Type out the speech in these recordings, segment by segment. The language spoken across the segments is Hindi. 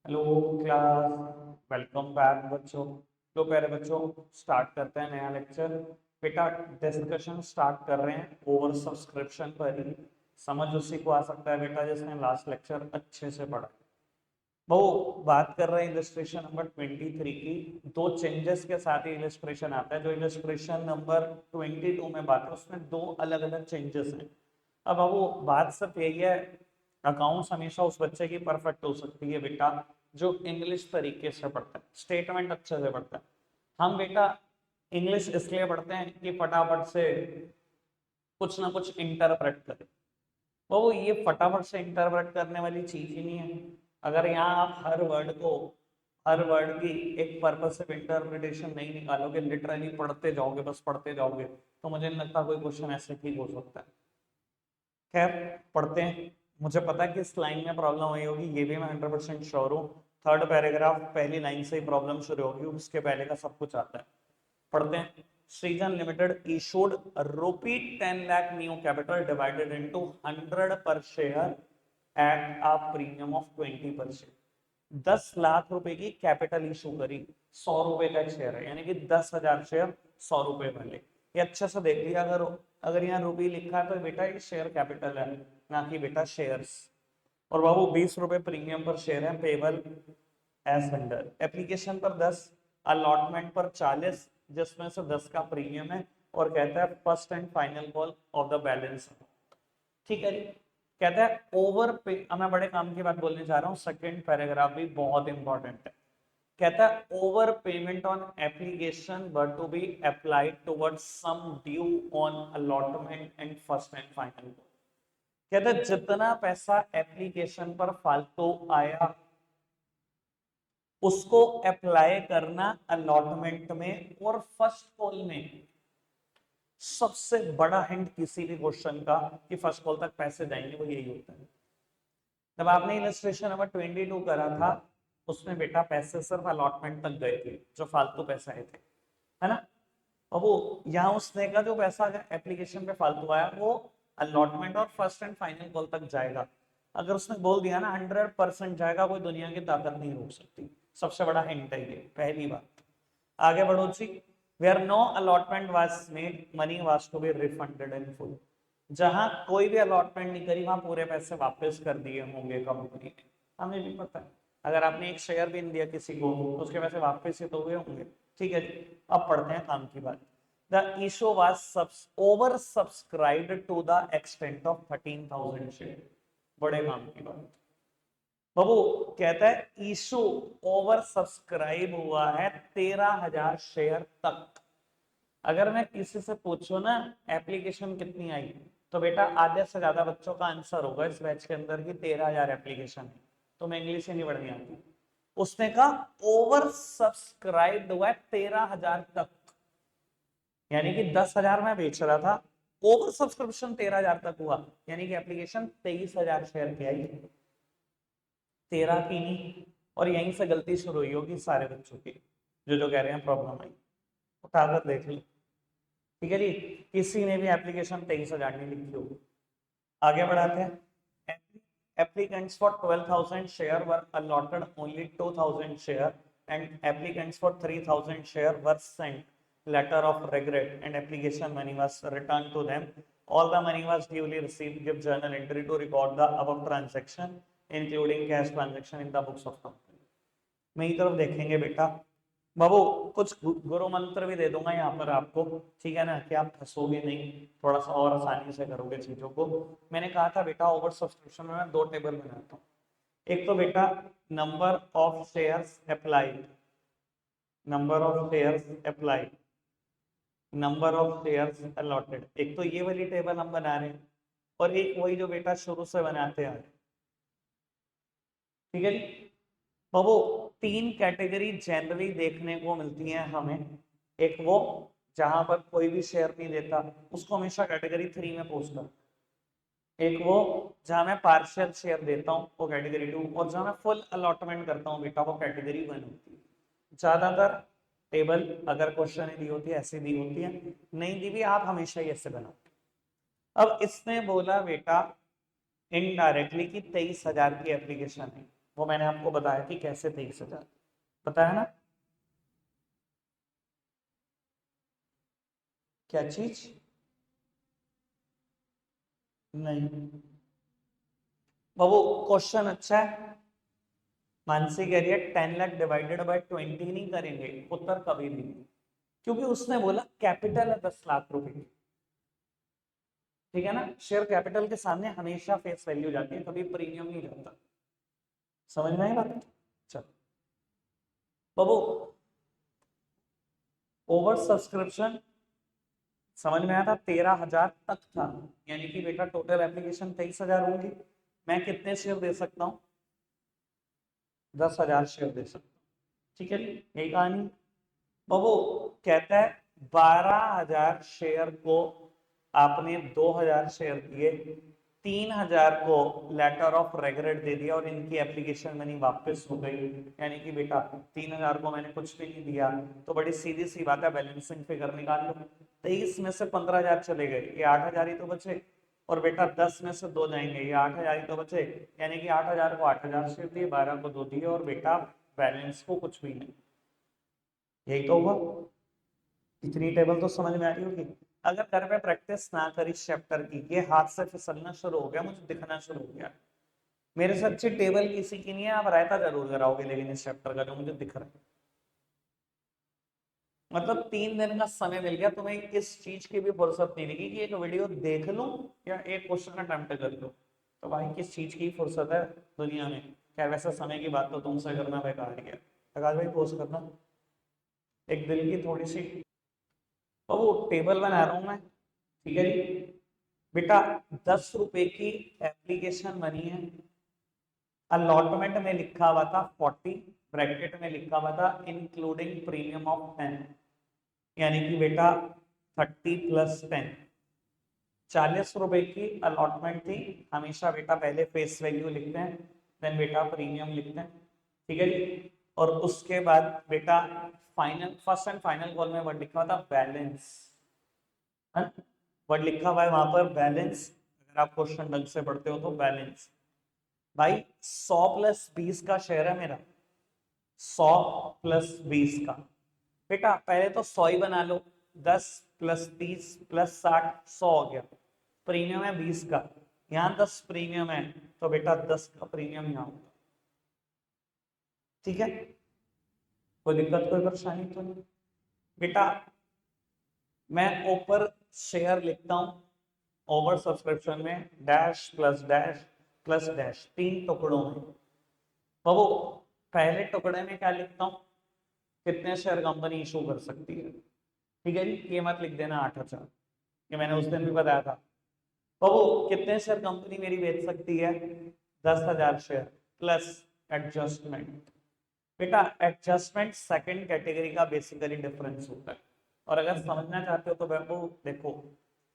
हेलो क्लास, वेलकम बैक बच्चों। तो प्यारे बच्चों, स्टार्ट करते हैं नया लेक्चर। बेटा डिस्कशन स्टार्ट कर रहे हैं ओवर सब्सक्रिप्शन पर ही। समझ उसी को आ सकता है बेटा जिसने लास्ट लेक्चर अच्छे से पढ़ा। वो बात कर रहे हैं इलस्ट्रेशन नंबर 23 की। दो चेंजेस के साथ ही इलस्ट्रेशन आता है। जो इलस्ट्रेशन नंबर 22 में बात है उसमें दो अलग अलग चेंजेस हैं। अब वो बात सिर्फ यही है, अकाउंट्स हमेशा उस बच्चे की परफेक्ट हो सकती है बेटा जो इंग्लिश तरीके से पढ़ता है, स्टेटमेंट अच्छे से पढ़ता है। हम बेटा इंग्लिश इसलिए पढ़ते हैं कि फटाफट से कुछ ना कुछ इंटरप्रेट करें। वो ये फटाफट से इंटरप्रेट करने वाली चीज ही नहीं है। अगर यहाँ आप हर वर्ड की एक पर्पस से इंटरप्रिटेशन नहीं निकालोगे, लिटरली पढ़ते जाओगे, बस पढ़ते जाओगे, तो मुझे नहीं लगता कोई क्वेश्चन ऐसे ठीक हो सकता है। खैर, पढ़ते हैं। मुझे पता है कि इस लाइन में प्रॉब्लम हुई होगी, ये भी मैं 100% श्योर हूँ। थर्ड पैराग्राफ पहली लाइन से ही प्रॉब्लम शुरू होगी, उसके पहले का सब कुछ आता है। पढ़ते हैं। सृजन लिमिटेड इशूड रुपी 10 lakh new capital divided into 100 पर share at a premium of 20%। 10 lakh रुपए की कैपिटल इशू करी, 100 रुपए का शेयर है, यानी कि 10,000 शेयर 100 रुपए वाले। ये अच्छे से देख लिया, अगर अगर यहाँ रुपी लिखा है तो बेटा ये शेयर कैपिटल है, ना कि बेटा शेयर्स। और बाबू 20 रुपए प्रीमियम पर शेयर है, पेबल एज वेंडर। एप्लीकेशन पर 10, अलॉटमेंट पर 40, जिसमें से 10 का प्रीमियम है। और कहता है first and final call of the balance. ठीक है जी। कहता है ओवर पे, अब मैं बड़े काम की बात बोलने जा रहा हूँ, सेकंड पैराग्राफ भी बहुत इंपॉर्टेंट है। कहता है over payment on application were to be applied towards sum due on allotment and first and final call. कहता है जितना पैसा एप्लीकेशन पर फालतू आया उसको अप्लाई करना अलॉटमेंट में और फर्स्ट कॉल में। सबसे बड़ा हिंट किसी भी क्वेश्चन का कि फर्स्ट कॉल तक पैसे जाएंगे वो यही होता है। जब आपने इलस्ट्रेशन नंबर 22 करा था उसमें बेटा पैसे सिर्फ अलॉटमेंट तक गए थे, जो फालतू पैसे आए थे, है ना। और वो यहाँ उसने का जो पैसा एप्लीकेशन पे फालतू आया वो अलॉटमेंट और फर्स्ट एंड फाइनल कॉल तक जाएगा। अगर उसने बोल दिया ना 100% जाएगा, कोई दुनिया की ताकत नहीं रोक सकती। सबसे बड़ा हिंट है ये, पहली बात। आगे बढ़ो जी। Where no allotment was made money was to be refunded in full. जहां कोई भी अलॉटमेंट नहीं करी वहां पूरे पैसे वापस कर दिए होंगे कंपनी ने। हमें भी पता है, अगर आपने एक शेयर भी दिया किसी को तो उसके पैसे वापस ही तो हुए होंगे। ठीक है जी। अब पढ़ते हैं काम की बात। The issue was over subscribed to the extent of 13,000 share. बड़े काम की बात। बाबू कहता है इशू ओवर सब्सक्राइब हुआ है 13,000 शेयर तक। अगर मैं किसी से पूछूं ना एप्लीकेशन कितनी आई, तो बेटा आधे से ज्यादा बच्चों का आंसर होगा इस बैच के अंदर की 13,000 एप्लीकेशन है। तो मैं इंग्लिश ही नहीं पढ़नी आती। उसने कहा ओवर सब्सक्राइब हुआ है 13,000 तक, यानी कि 10,000 में बेच रहा था, ओवर सब्सक्रिप्शन 13,000 तक हुआ, यानी कि एप्लीकेशन 23,000 शेयर की आई, 13 की नहीं। और यहीं से गलती शुरू हुई होगी सारे बच्चों की, जो कह रहे हैं प्रॉब्लम आई। उठाकर देख ली। ठीक है जी। किसी ने भी एप्लीकेशन 23,000 नहीं लिखी होगी। आगे बढ़ाते हैं। Applicants for 12,000 share were allotted only 2,000 share and applicants for 3,000 share were sent letter of regret and application money was returned to them. All the money was duly received. Give journal entry to record the above transaction including cash transaction in the books of company. मेरी तरफ देखेंगे बेटा। बाबू कुछ गुरु मंत्र भी दे दूंगा यहाँ पर आपको, ठीक है ना, कि आप फंसोगे नहीं, थोड़ा सा और आसानी से करोगे चीजों को। मैंने कहा था बेटा ओवर सब्सक्रिप्शन में मैं दो टेबल बनाता हूँ। एक तो बेटा number of shares applied, number of shares applied, number of shares allotted. एक तो ये वाली टेबल हम बना रहे हैं, और एक वही जो बेटा शुरू से बनाते आ रहे हैं। ठीक है जी। तो वो तीन कैटेगरी जनरली देखने को मिलती है हमें। एक वो जहां पर कोई भी शेयर नहीं देता, उसको हमेशा कैटेगरी 3 में पोस्ट कर। एक वो जहां मैं पार्शियल शेयर देता हूँ, वो कैटेगरी 2। और जहां मैं फुल अलॉटमेंट करता हूँ बेटा, वो कैटेगरी 1 होती है। ज्यादातर टेबल अगर क्वेश्चन दी होती है ऐसी दी होती है, नहीं दी भी आप हमेशा ही ऐसे बनाते। अब इसने बोला बेटा इनडायरेक्टली कि 23,000 की एप्लीकेशन है, वो मैंने आपको बताया कि कैसे 23,000, बताया ना। क्या चीज? नहीं बाबू, क्वेश्चन अच्छा है। मानसी कह रही है 10 लाख डिवाइडेड बाय 20 नहीं करेंगे, उत्तर कभी नहीं, क्योंकि उसने बोला कैपिटल है 10 लाख रुपए की, ठीक है ना। शेयर कैपिटल के सामने हमेशा फेस वैल्यू जाती है, कभी प्रीमियम नहीं जाता। समझ में आई बात? चलो बाबू, ओवर सब्सक्रिप्शन समझ में आया था, 13,000 तक था, यानी कि बेटा टोटल एप्लीकेशन 23,000 होंगी। मैं कितने शेयर दे सकता हूँ? 10,000 शेयर दे सकता हूँ, ठीक है। यही कहानी। बाबू कहता है 12,000 शेयर को आपने 2,000 शेयर दिए, 3,000 को लेटर ऑफ रेगरेट दे दिया और इनकी एप्लीकेशन मनी वापस हो गई। यानी कि बेटा 3,000 को मैंने कुछ भी नहीं दिया, तो बड़ी सीधी सी बात है, बैलेंसिंग फिगर निकाल लो। 23 में से 15,000 चले गए, ये 8,000 ही तो बचे। और बेटा 10 में से 2 जाएंगे, ये 8,000 ही तो बचे। यानी कि 8,000 को 8,000 शेयर दिए, 12 को 2 दिए, और बेटा बैलेंस को कुछ भी नहीं। यही तो हुआ। इतनी टेबल तो समझ में आ रही होगी। अगर घर पे प्रैक्टिस ना करी चैप्टर की, ये हाथ से फिसलना शुरू हो गया, मुझे दिखना शुरू हो गया। मेरे से अच्छी टेबल किसी की नहीं है, आप रायता जरूर कराओगे लेकिन इस चैप्टर का जो मुझे दिख रहा है। मतलब 3 दिन का समय मिल गया तुम्हें, इस चीज की भी फुर्सत नहीं लगी कि एक वीडियो देख लो या एक क्वेश्चन अटेम्प्ट कर लो। तो भाई किस चीज की फुर्सत है दुनिया में? क्या वैसे समय की बात तो तुमसे करना बेकार है क्या? आकाश भाई पोस्ट करना, एक दिल की थोड़ी सी। तो वो टेबल बना रहा हूं मैं, ठीक है जी। बेटा 10 रुपए की एप्लीकेशन बनी है, अलॉटमेंट में लिखा हुआ था 40, ब्रैकेट में लिखा हुआ था इंक्लूडिंग प्रीमियम ऑफ 10, यानी कि बेटा 30 प्लस 10, 40 रुपए की अलॉटमेंट थी। हमेशा बेटा पहले फेस वैल्यू लिखते हैं, देन बेटा प्रीमियम लिखते हैं, ठीक है जी। और उसके बाद बेटा final, first and final call में वर्ड लिखा हुआ था बैलेंस, वर्ड लिखा हुआ है वहां पर बैलेंस। अगर आप क्वेश्चन ढंग से पढ़ते हो तो बैलेंस। भाई 100 प्लस 20 का शेयर है मेरा, 100 प्लस 20 का। बेटा पहले तो 100 ही बना लो, 10 प्लस 30 प्लस 60, 100 हो गया। प्रीमियम है 20 का, यहाँ 10 प्रीमियम है, तो बेटा 10 का प्रीमियम यहाँ होगा, ठीक है। कोई दिक्कत कोई परेशानी तो नहीं बेटा। मैं ऊपर शेयर लिखता हूं, ओवर सब्सक्रिप्शन में डैश प्लस डैश 3 टुकड़ों में। बाबू पहले टुकड़े में क्या लिखता हूं? कितने शेयर कंपनी इशू कर सकती है, ठीक है जी। ये मत लिख देना 8,000, ये मैंने उस दिन भी बताया था। बाबू कितने शेयर कंपनी मेरी बेच सकती है? 10,000 शेयर प्लस एडजस्टमेंट। बेटा एडजस्टमेंट सेकंड कैटेगरी का बेसिकली डिफरेंस होता है। और अगर समझना चाहते हो तो बाबू देखो,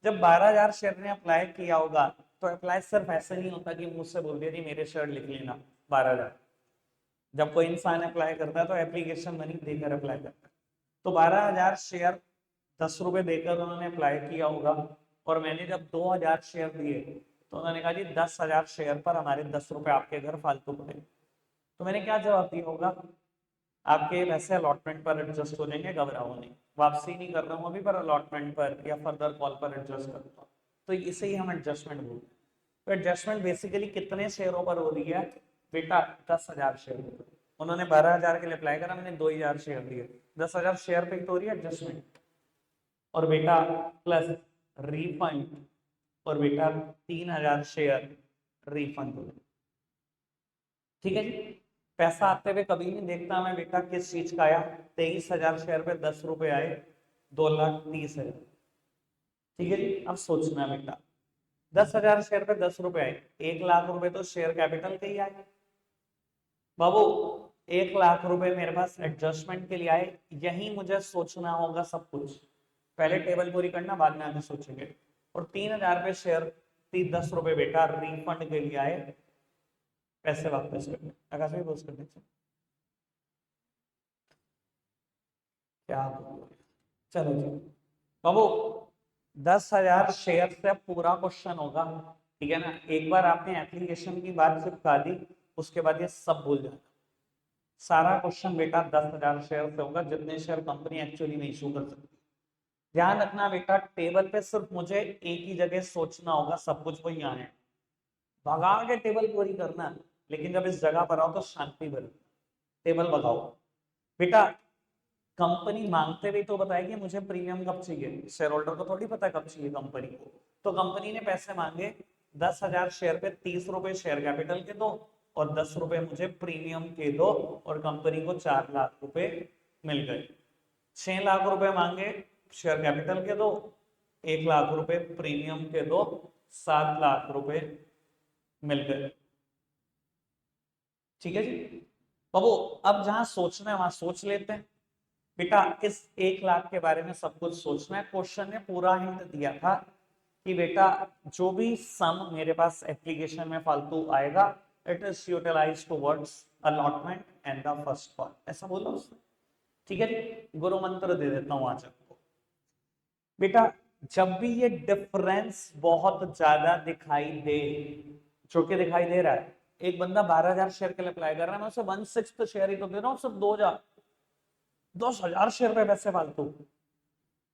जब 12,000 शेयर ने अप्लाई किया होगा, तो अप्लाई सिर्फ ऐसे नहीं होता कि मुझसे बोल दिया जी मेरे शेयर लिख लेना 12,000। जब कोई इंसान अप्लाई करता है तो एप्लीकेशन मनी देकर अप्लाई करता है। तो 12,000 शेयर 10 रुपए देकर उन्होंने अप्लाई किया होगा, और मैंने जब 2,000 शेयर दिए, तो उन्होंने कहा जी 10,000 शेयर पर हमारे 10 रुपए आपके घर फालतू पड़े। तो मैंने क्या जवाब दिया होगा? आपके पैसे अलॉटमेंट पर एडजस्ट हो जाएंगे, घबराओ नहीं, वापसी नहीं कर रहा हूँ अभी, पर अलॉटमेंट पर या फर्दर कॉल पर एडजस्ट करता हूँ। तो इसे ही हम एडजस्टमेंट बोलते हैं। तो एडजस्टमेंट बेसिकली कितने शेयरों पर हो रही है? बेटा 10,000 शेयर। उन्होंने 12,000 के लिए अप्लाई करा, मैंने 2,000 शेयर दिए, 10,000 शेयर पे तो हो रही है एडजस्टमेंट। और बेटा प्लस रिफंड, और बेटा 3,000 शेयर रिफंड हो, ठीक है जी। पैसा आते हुए कभी नहीं देखता मैं बेटा किस चीज का आया। 23,000 शेयर पे 10 रुपए आए, 2,30,000, ठीक है जी। अब सोचना बेटा, 10,000 शेयर पे 10 रुपए आए, 1 लाख रुपए तो शेयर कैपिटल के ही आए बाबू। 1 लाख रुपए मेरे पास एडजस्टमेंट के लिए आए, यही मुझे सोचना होगा सब कुछ। पहले टेबल पूरी करना, बाद में आगे सोचेंगे। और 3,000 पे शेयर 10 रुपए बेटा रिफंड के लिए आए, पैसे वापस करने। आकाश भाई बोल करने क्या बोलो? चलो जी बाबू, 10,000 शेयर से पूरा क्वेश्चन होगा, ठीक है ना। एक बार आपने एप्लीकेशन की बात चिपका दी, उसके बाद ये सब भूल जाना। सारा क्वेश्चन बेटा 10,000 शेयर से होगा, जितने शेयर कंपनी एक्चुअली में इशू कर सकती है। ध्यान रखना बेटा, टेबल पे सिर्फ मुझे एक ही जगह सोचना होगा, सब कुछ वही यहाँ है, भगा के टेबल पूरी करना। लेकिन जब इस जगह पर आओ तो शांति बरतना, टेबल भगाओ बेटा। कंपनी मांगते हुए तो बताएगी मुझे प्रीमियम कब चाहिए, शेयर होल्डर को थोड़ी पता कब चाहिए कंपनी को। तो कंपनी ने पैसे मांगे 10,000 शेयर पे 30 रुपए शेयर कैपिटल के दो और 10 रुपए मुझे प्रीमियम के दो, और कंपनी को 4 लाख रुपए मिल गए। 6 लाख रुपए मांगे शेयर कैपिटल के दो, 1 लाख रुपए प्रीमियम के दो, 7 लाख रुपए मिल गए। ठीक है जी बाबू, अब जहां सोचना है वहां सोच लेते हैं बेटा। इस 1 लाख के बारे में सब कुछ सोचना है। क्वेश्चन ने पूरा हिंट दिया था कि बेटा जो भी सम मेरे पास एप्लीकेशन में फालतू आएगा, it is utilize towards allotment and the first call, ऐसा बोला उसने। ठीक है जी, गुरु मंत्र दे देता हूं आज आपको बेटा। जब भी ये डिफरेंस बहुत ज्यादा दिखाई दे, जो कि दिखाई दे रहा है, एक बंदा 12,000 शेयर के लिए अप्लाई कर रहा है, मैं उसे 1/6 शेयर ही तो दे रहा हूँ, सिर्फ 2,000, 10,000 शेयर पे पैसे फालतू।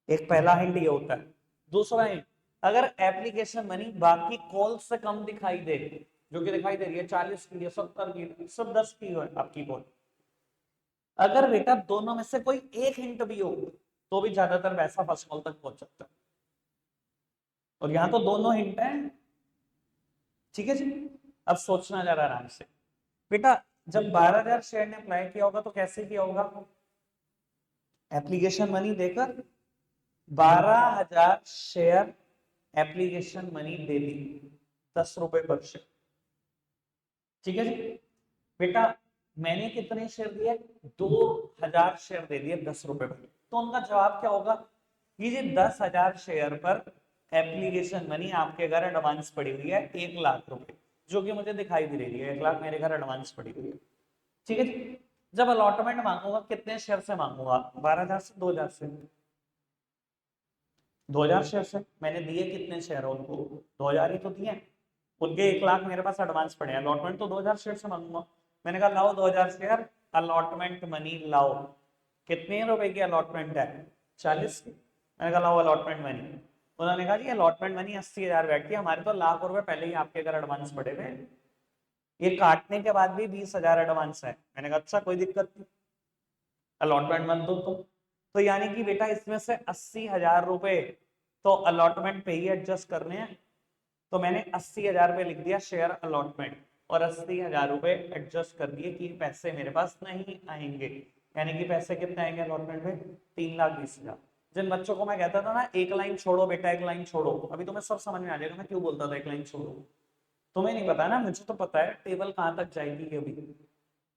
एक पहला हिंट ये होता है। दूसरा हिंट, अगर एप्लीकेशन मनी बाकी कॉल से कम दिखाई दे, जो कि दिखाई दे रही है 40 की, 70 की, सब 10 की है आपकी कॉल, अगर बेटा दोनों में से कोई एक हिंट भी हो तो भी ज्यादातर पैसा फर्स्ट कॉल तक पहुंच सकता है। और यहां तो दोनों हिंट है। ठीक है जी, अब सोचना जरा आराम से बेटा। जब 12,000 शेयर ने अप्लाई किया होगा तो कैसे किया होगा, एप्लीकेशन मनी देकर 12,000 शेयर एप्लीकेशन मनी दे दी, 10 रुपए पर शेयर। ठीक है जी बेटा, मैंने कितने शेयर दिए, 2,000 शेयर दे दिए 10 रुपए पर। तो उनका जवाब क्या होगा, ये 10,000 शेयर पर एप्लीकेशन मनी आपके घर एडवांस पड़ी हुई है 1 लाख रुपए, जो कि मुझे दिखाई भी रही है 1 लाख मेरे घर एडवांस पड़ी हुई है। ठीक है जी, जब अलॉटमेंट मांगूंगा कितने शेयर से मांगूंगा, 12,000 से, 2,000 से, 2,000 शेयर से। मैंने दिए कितने शेयर उनको, 2,000 ही तो दिए, उनके 1 लाख मेरे पास एडवांस पड़े, अलॉटमेंट तो 2,000 शेयर से मांगूंगा। मैंने कहा लाओ 2,000 शेयर अलॉटमेंट मनी लाओ। कितने रुपए की अलॉटमेंट है, 40 की। मैंने कहा लाओ अलॉटमेंट मनी। उन्होंने कहा जी अलॉटमेंट मनी 80,000 बैठती है, हमारे तो लाख रुपए पहले ही आपके घर एडवांस पड़े थे, ये काटने के बाद भी 20,000 एडवांस है। मैंने कहा अच्छा कोई दिक्कत नहीं, अलॉटमेंट मत दो तो यानी कि बेटा इसमें से 80,000 रुपए तो अलॉटमेंट पे ही एडजस्ट करने हैं। तो मैंने 80,000 रुपए लिख दिया शेयर अलॉटमेंट, और 80,000 रुपए एडजस्ट कर दिए कि पैसे मेरे पास नहीं आएंगे। यानी कि पैसे कितने आएंगे अलॉटमेंट में, 3,20,000। जिन बच्चों को मैं कहता था ना एक लाइन छोड़ो बेटा, एक लाइन छोड़ो, अभी तुम्हें सब समझ में आ जाएगा मैं क्यों बोलता था एक लाइन छोड़ो। तुम्हें नहीं पता ना, मुझे तो पता है टेबल कहां तक जाएगी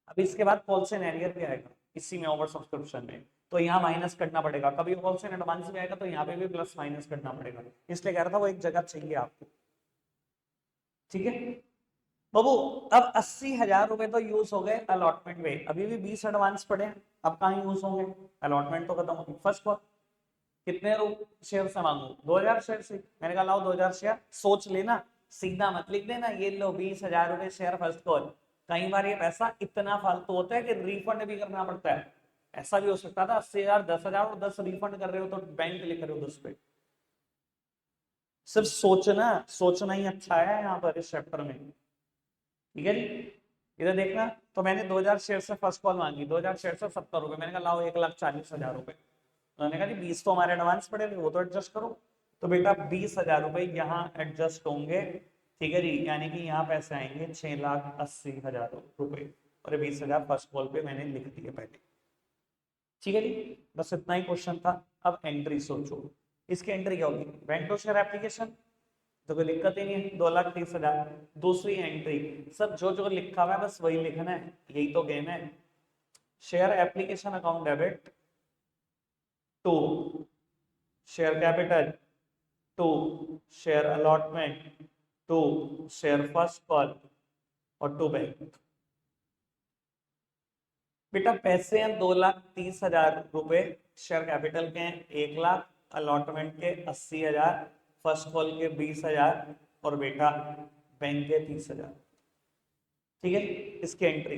अभी इसके बाद कॉल्स एंड एरियर भी आएगा इसी में, ओवर सब्सक्रिप्शन में। तो यहाँ माइनस करना पड़ेगा, कभी कॉल्स एंड एडवांस भी आएगा तो यहाँ पे भी प्लस माइनस करना पड़ेगा, इसलिए कह रहा था वो एक जगह चाहिए आपको। ठीक है बाबू, अब 80,000 रुपए तो यूज हो गए अलॉटमेंट में, अभी भी 20 एडवांस पड़े हैं, अब कहाँ यूज होंगे, अलॉटमेंट तो खत्म होगी। फर्स्ट कॉल कितने शेयर से मांगू, 2,000 शेयर से। मैंने कहा लाओ 2,000 शेयर, सोच लेना, सीधा मत लिख देना ये लो 20,000 रुपए शेयर फर्स्ट कॉल। कई बार ये पैसा इतना फालतू होता है कि रिफंड भी करना पड़ता है। ऐसा भी हो सकता था 80,000 10,000 और 10 रिफंड कर रहे हो तो बैंक लिख रहे हो 10 पे। सिर्फ सोचना, सोचना ही अच्छा है यहाँ पर इस चैप्टर में। ठीक है जी, इधर देखना। तो मैंने 2,000 शेयर से फर्स्ट कॉल मांगी, 2,000 शेयर से 70 रुपए। मैंने कहा लाओ 1,40,000 रुपए। उन्होंने कहा जी 20 तो हमारे एडवांस पड़े थे वो तो एडजस्ट करो। तो बेटा 20,000 रुपए यहाँ एडजस्ट होंगे। ठीक है जी, यानी कि यहाँ पैसे आएंगे 6,80,000 रुपए, और 20,000 फर्स्ट कॉल पे मैंने लिख दिए पहले। ठीक है जी, बस इतना ही क्वेश्चन था। अब एंट्री सोचो, इसकी एंट्री क्या होगी, बैंक टू शेयर एप्लीकेशन, तो कोई दिक्कत ही नहीं है, 2,30,000। दूसरी एंट्री, सब जो जो लिखा हुआ है बस वही लिखना है, यही तो गेम है। Share application account debit to share capital to share allotment to share first call और टू बैंक। बेटा पैसे हैं 2,30,000 रुपए, शेयर कैपिटल के हैं 1 लाख, अलॉटमेंट के 80,000, फर्स्ट कॉल के 20,000 और बेटा बैंक के 30,000। ठीक है, इसकी entry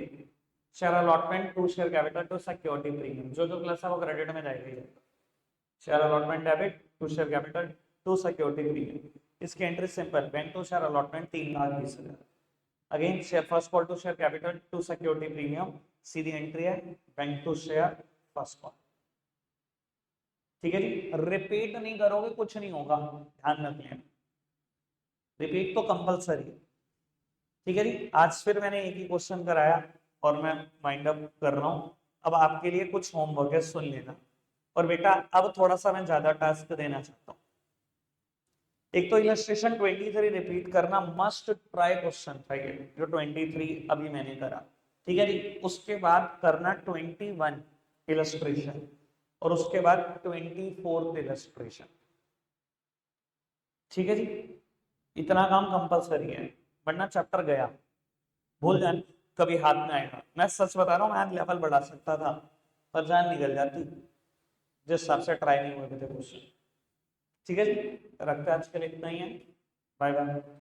share allotment to share capital to security premium, जो प्लस है वो क्रेडिट में जाएगा। Share allotment debit to share capital to security premium, इसकी entry simple, bank to share allotment 3,20,000, again share first call to share capital to security premium, सीधी एंट्री है bank to share first call. ठीक है जी, रिपीट नहीं करोगे कुछ नहीं होगा, ध्यान रख लेना, रिपीट तो कंपलसरी है। ठीक है जी, आज फिर मैंने एक ही क्वेश्चन कराया और मैं माइंड अप कर रहा हूं। अब आपके लिए कुछ होमवर्क है, सुन लेना। और बेटा अब थोड़ा सा मैं ज्यादा टास्क देना चाहता हूँ। एक तो इलस्ट्रेशन 23 रिपीट करना मस्ट ट्राई क्वेश्चन था ये, जो 23 अभी मैंने करा। ठीक है जी, उसके बाद करना 21 इलस्ट्रेशन और उसके बाद 24th इलस्ट्रेशन। ठीक है जी, इतना काम कंपलसरी है, वरना चैप्टर गया, भूल जाना, कभी हाथ में आएगा। मैं सच बता रहा हूँ, मैं लेवल बढ़ा सकता था पर जान निकल जाती जिस हिसाब से ट्राई नहीं हुए थे क्वेश्चन। ठीक है जी, रखते हैं आज के लिए इतना ही है, बाय बाय।